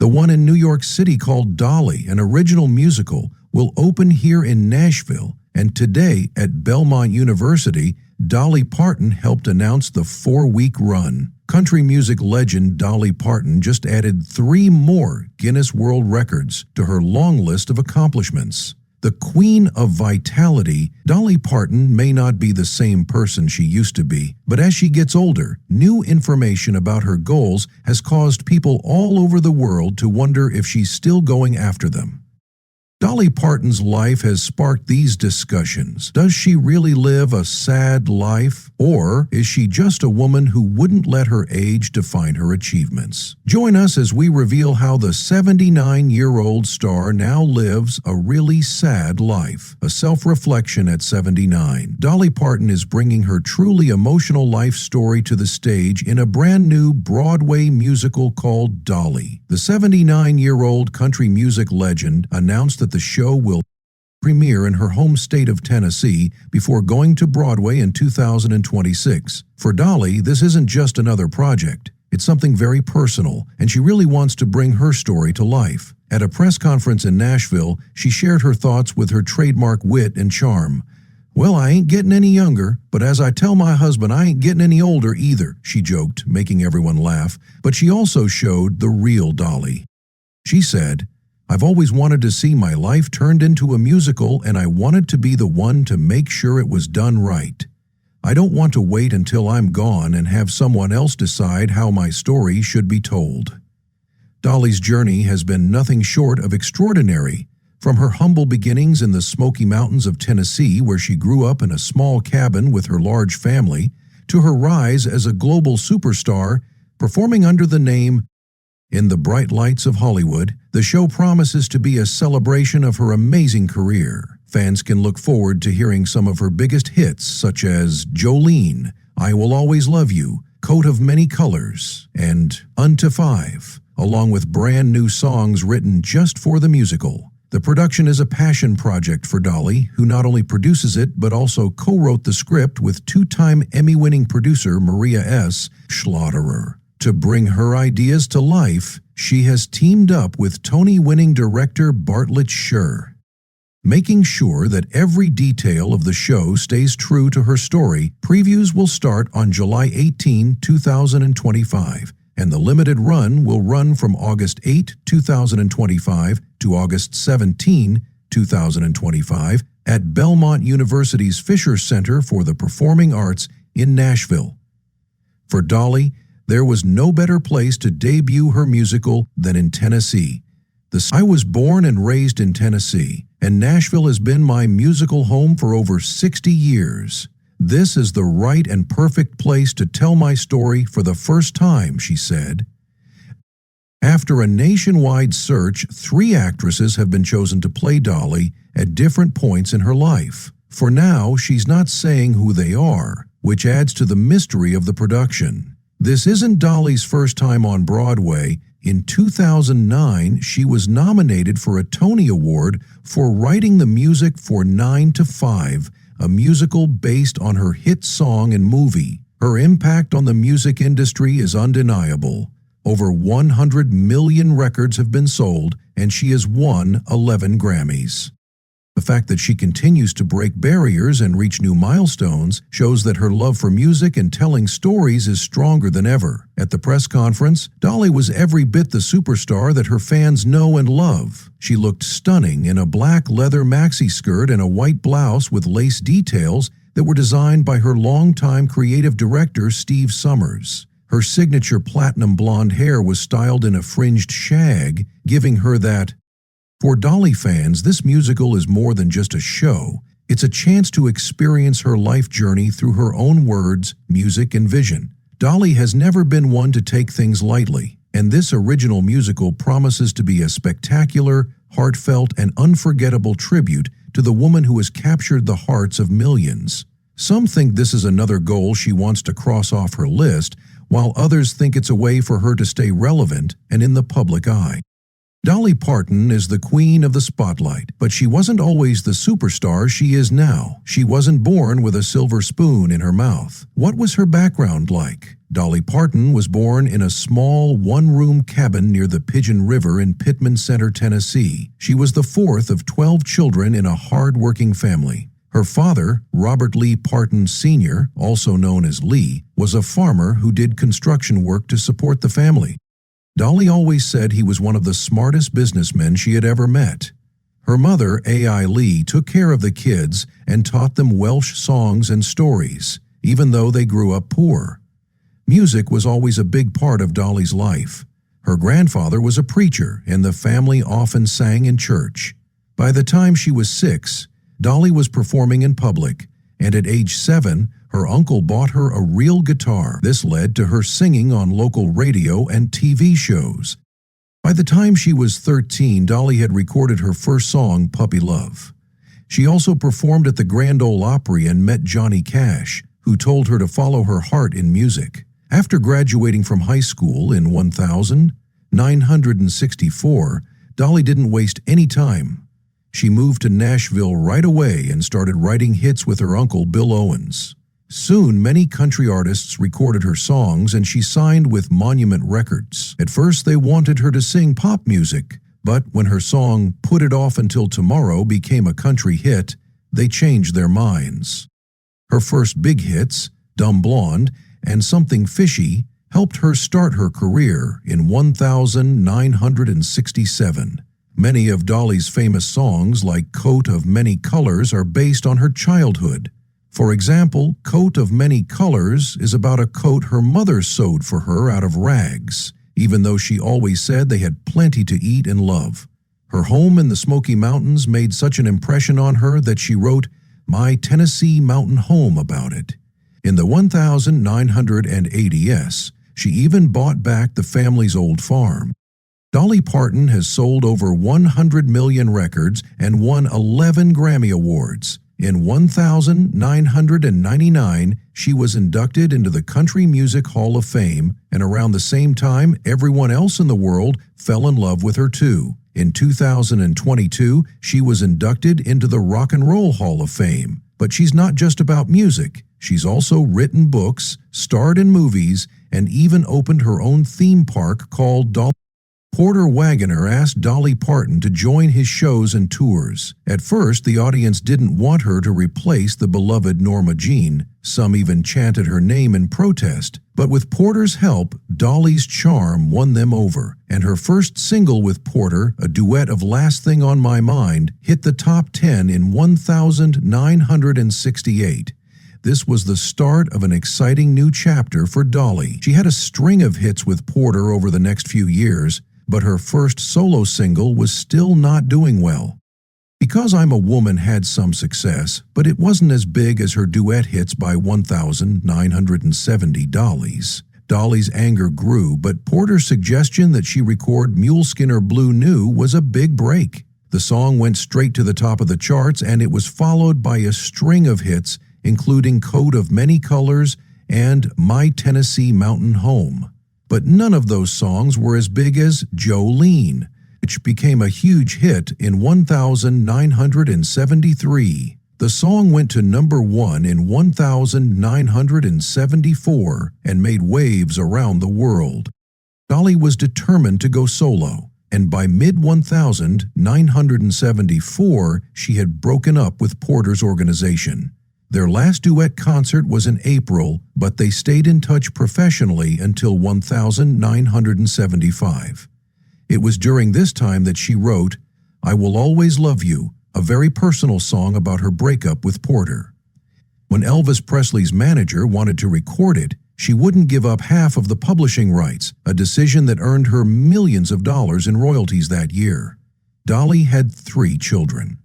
The one in New York City called Dolly, an original musical, will open here in Nashville, and today at Belmont University, Dolly Parton helped announce the 4-week run. Country music legend Dolly Parton just added 3 more Guinness World Records to her long list of accomplishments. The Queen of Vitality, Dolly Parton may not be the same person she used to be, but as she gets older, new information about her goals has caused people all over the world to wonder if she's still going after them. Dolly Parton's life has sparked these discussions. Does she really live a sad life, or is she just a woman who wouldn't let her age define her achievements? Join us as we reveal how the 79-year-old star now lives a really sad life. A self-reflection at 79. Dolly Parton is bringing her truly emotional life story to the stage in a brand new Broadway musical called Dolly. The 79-year-old country music legend announced that the show will premiere in her home state of Tennessee before going to Broadway in 2026. For Dolly, this isn't just another project. It's something very personal, and she really wants to bring her story to life. At a press conference in Nashville, she shared her thoughts with her trademark wit and charm. "Well, I ain't getting any younger, but as I tell my husband, I ain't getting any older either," she joked, making everyone laugh. But she also showed the real Dolly. She said, "I've always wanted to see my life turned into a musical, and I wanted to be the one to make sure it was done right. I don't want to wait until I'm gone and have someone else decide how my story should be told." Dolly's journey has been nothing short of extraordinary. From her humble beginnings in the Smoky Mountains of Tennessee, where she grew up in a small cabin with her large family, to her rise as a global superstar, performing under the name In the Bright Lights of Hollywood, the show promises to be a celebration of her amazing career. Fans can look forward to hearing some of her biggest hits, such as Jolene, I Will Always Love You, Coat of Many Colors, and Unto Five, along with brand new songs written just for the musical. The production is a passion project for Dolly, who not only produces it but also co-wrote the script with 2-time Emmy-winning producer Maria S. Schlotterer. To bring her ideas to life, she has teamed up with Tony-winning director Bartlett Sher. Making sure that every detail of the show stays true to her story, previews will start on July 18, 2025, and the limited run will run from August 8, 2025 to August 17, 2025 at Belmont University's Fisher Center for the Performing Arts in Nashville. For Dolly, there was no better place to debut her musical than in Tennessee. I was born and raised in Tennessee, and Nashville has been my musical home for over 60 years. This is the right and perfect place to tell my story for the first time, she said. After a nationwide search, 3 actresses have been chosen to play Dolly at different points in her life. For now, she's not saying who they are, which adds to the mystery of the production. This isn't Dolly's first time on Broadway. In 2009, she was nominated for a Tony Award for writing the music for 9 to 5, a musical based on her hit song and movie. Her impact on the music industry is undeniable. Over 100 million records have been sold, and she has won 11 Grammys. The fact that she continues to break barriers and reach new milestones shows that her love for music and telling stories is stronger than ever. At the press conference, Dolly was every bit the superstar that her fans know and love. She looked stunning in a black leather maxi skirt and a white blouse with lace details that were designed by her longtime creative director, Steve Summers. Her signature platinum blonde hair was styled in a fringed shag, giving her that. For Dolly fans, this musical is more than just a show. It's a chance to experience her life journey through her own words, music, and vision. Dolly has never been one to take things lightly, and this original musical promises to be a spectacular, heartfelt, and unforgettable tribute to the woman who has captured the hearts of millions. Some think this is another goal she wants to cross off her list, while others think it's a way for her to stay relevant and in the public eye. Dolly Parton is the queen of the spotlight, but she wasn't always the superstar she is now. She wasn't born with a silver spoon in her mouth. What was her background like? Dolly Parton was born in a small one-room cabin near the Pigeon River in Pittman Center, Tennessee. She was the fourth of 12 children in a hard-working family. Her father, Robert Lee Parton Sr., also known as Lee, was a farmer who did construction work to support the family. Dolly always said he was one of the smartest businessmen she had ever met. Her mother, A.I. Lee, took care of the kids and taught them Welsh songs and stories, even though they grew up poor. Music was always a big part of Dolly's life. Her grandfather was a preacher, and the family often sang in church. By the time she was 6, Dolly was performing in public, and at age 7, her uncle bought her a real guitar. This led to her singing on local radio and TV shows. By the time she was 13, Dolly had recorded her first song, Puppy Love. She also performed at the Grand Ole Opry and met Johnny Cash, who told her to follow her heart in music. After graduating from high school in 1964, Dolly didn't waste any time. She moved to Nashville right away and started writing hits with her uncle, Bill Owens. Soon, many country artists recorded her songs, and she signed with Monument Records. At first, they wanted her to sing pop music, but when her song Put It Off Until Tomorrow became a country hit, they changed their minds. Her first big hits, Dumb Blonde and Something Fishy, helped her start her career in 1967. Many of Dolly's famous songs, like Coat of Many Colors, are based on her childhood. For example, Coat of Many Colors is about a coat her mother sewed for her out of rags, even though she always said they had plenty to eat and love. Her home in the Smoky Mountains made such an impression on her that she wrote My Tennessee Mountain Home about it. In the 1980s, she even bought back the family's old farm. Dolly Parton has sold over 100 million records and won 11 Grammy Awards. In 1999, she was inducted into the Country Music Hall of Fame, and around the same time, everyone else in the world fell in love with her too. In 2022, she was inducted into the Rock and Roll Hall of Fame. But she's not just about music. She's also written books, starred in movies, and even opened her own theme park called Dolly. Porter Wagoner asked Dolly Parton to join his shows and tours. At first, the audience didn't want her to replace the beloved Norma Jean. Some even chanted her name in protest. But with Porter's help, Dolly's charm won them over, and her first single with Porter, a duet of Last Thing on My Mind, hit the top 10 in 1968. This was the start of an exciting new chapter for Dolly. She had a string of hits with Porter over the next few years, but her first solo single was still not doing well. Because I'm a Woman had some success, but it wasn't as big as her duet hits by 1970 Dolly's. Dolly's anger grew, but Porter's suggestion that she record Mule Skinner Blue New was a big break. The song went straight to the top of the charts, and it was followed by a string of hits, including Coat of Many Colors and My Tennessee Mountain Home. But none of those songs were as big as Jolene, which became a huge hit in 1973. The song went to number 1 in 1974 and made waves around the world. Dolly was determined to go solo, and by mid-1974, she had broken up with Porter's organization. Their last duet concert was in April, but they stayed in touch professionally until 1975. It was during this time that she wrote, I Will Always Love You, a very personal song about her breakup with Porter. When Elvis Presley's manager wanted to record it, she wouldn't give up half of the publishing rights, a decision that earned her millions of dollars in royalties that year. Dolly had 3 children.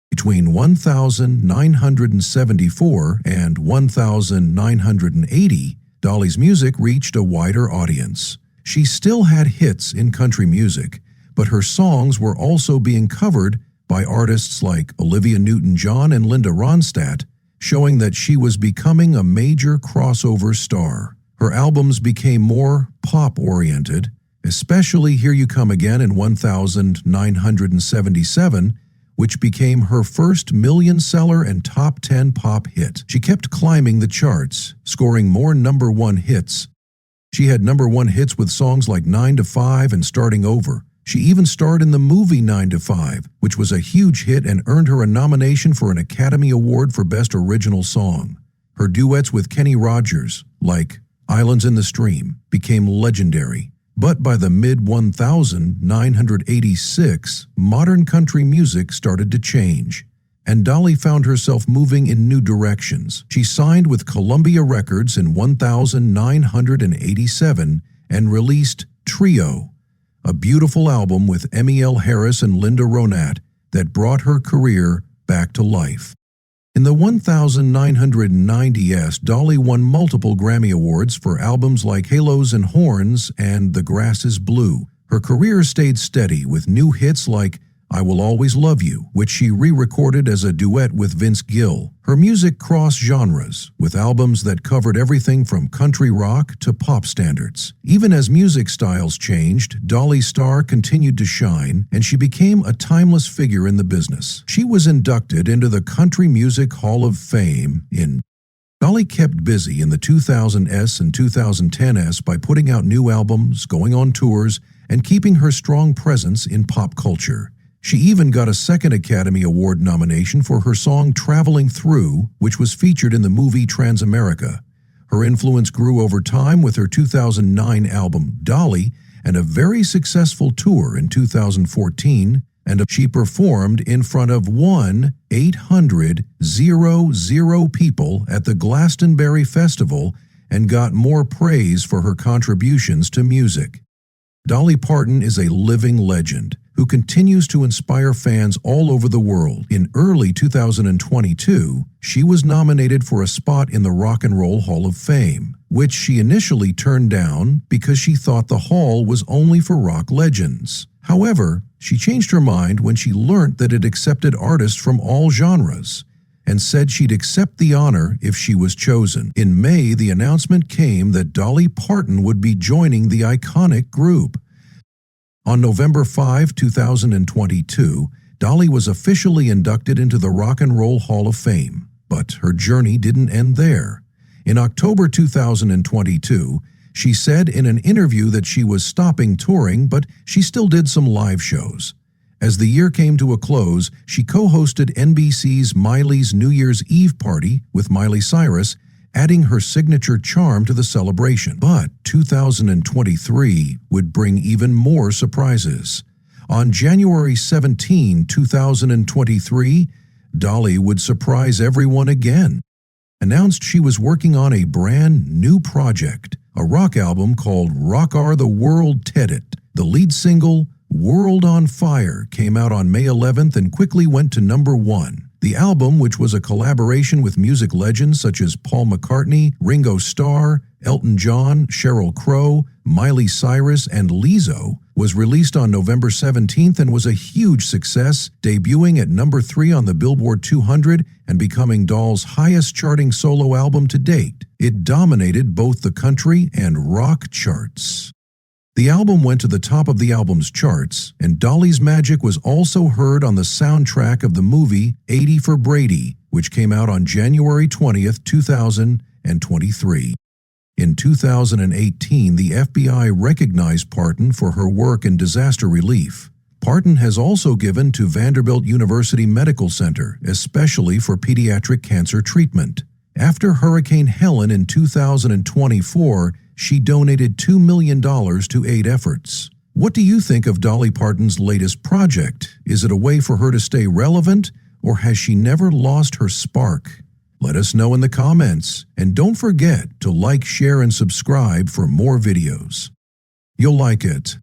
Between 1974 and 1980, Dolly's music reached a wider audience. She still had hits in country music, but her songs were also being covered by artists like Olivia Newton-John and Linda Ronstadt, showing that she was becoming a major crossover star. Her albums became more pop-oriented, especially Here You Come Again in 1977, which became her first million-seller and top 10 pop hit. She kept climbing the charts, scoring more number 1 hits She had #1 hits with songs like 9 to 5 and Starting Over. She even starred in the movie 9 to 5, which was a huge hit and earned her a nomination for an Academy Award for Best Original Song. Her duets with Kenny Rogers, like Islands in the Stream, became legendary. But by the mid-1986, modern country music started to change, and Dolly found herself moving in new directions. She signed with Columbia Records in 1987 and released Trio, a beautiful album with Emmylou Harris and Linda Ronstadt that brought her career back to life. In the 1990s, Dolly won multiple Grammy Awards for albums like Halos and Horns and The Grass is Blue. Her career stayed steady with new hits like I Will Always Love You, which she re-recorded as a duet with Vince Gill. Her music crossed genres, with albums that covered everything from country rock to pop standards. Even as music styles changed, Dolly's star continued to shine, and she became a timeless figure in the business. She was inducted into the Country Music Hall of Fame in Dolly kept busy in the 2000s and 2010s by putting out new albums, going on tours, and keeping her strong presence in pop culture. She even got a second Academy Award nomination for her song Traveling Through, which was featured in the movie Transamerica. Her influence grew over time with her 2009 album Dolly and a very successful tour in 2014, and she performed in front of 1,800 people at the Glastonbury Festival and got more praise for her contributions to music. Dolly Parton is a living legend who continues to inspire fans all over the world. In early 2022, she was nominated for a spot in the Rock and Roll Hall of Fame, which she initially turned down because she thought the hall was only for rock legends. However, she changed her mind when she learned that it accepted artists from all genres and said she'd accept the honor if she was chosen. In May, the announcement came that Dolly Parton would be joining the iconic group. On November 5, 2022, Dolly was officially inducted into the Rock and Roll Hall of Fame, but her journey didn't end there. In October 2022, she said in an interview that she was stopping touring, but she still did some live shows. As the year came to a close, she co-hosted NBC's Miley's New Year's Eve party with Miley Cyrus, adding her signature charm to the celebration. But 2023 would bring even more surprises. On January 17, 2023, Dolly would surprise everyone again. Announced she was working on a brand new project, a rock album called Rock Are the World Teddit. The lead single, World on Fire, came out on May 11th and quickly went to #1. The album, which was a collaboration with music legends such as Paul McCartney, Ringo Starr, Elton John, Sheryl Crow, Miley Cyrus, and Lizzo, was released on November 17th and was a huge success, debuting at #3 on the Billboard 200 and becoming Doll's highest-charting solo album to date. It dominated both the country and rock charts. The album went to the top of the album's charts, and Dolly's magic was also heard on the soundtrack of the movie 80 for Brady, which came out on January 20th, 2023. In 2018, the FBI recognized Parton for her work in disaster relief. Parton has also given to Vanderbilt University Medical Center, especially for pediatric cancer treatment. After Hurricane Helen in 2024, she donated $2 million to aid efforts. What do you think of Dolly Parton's latest project? Is it a way for her to stay relevant, or has she never lost her spark? Let us know in the comments, and don't forget to like, share, and subscribe for more videos. You'll like it.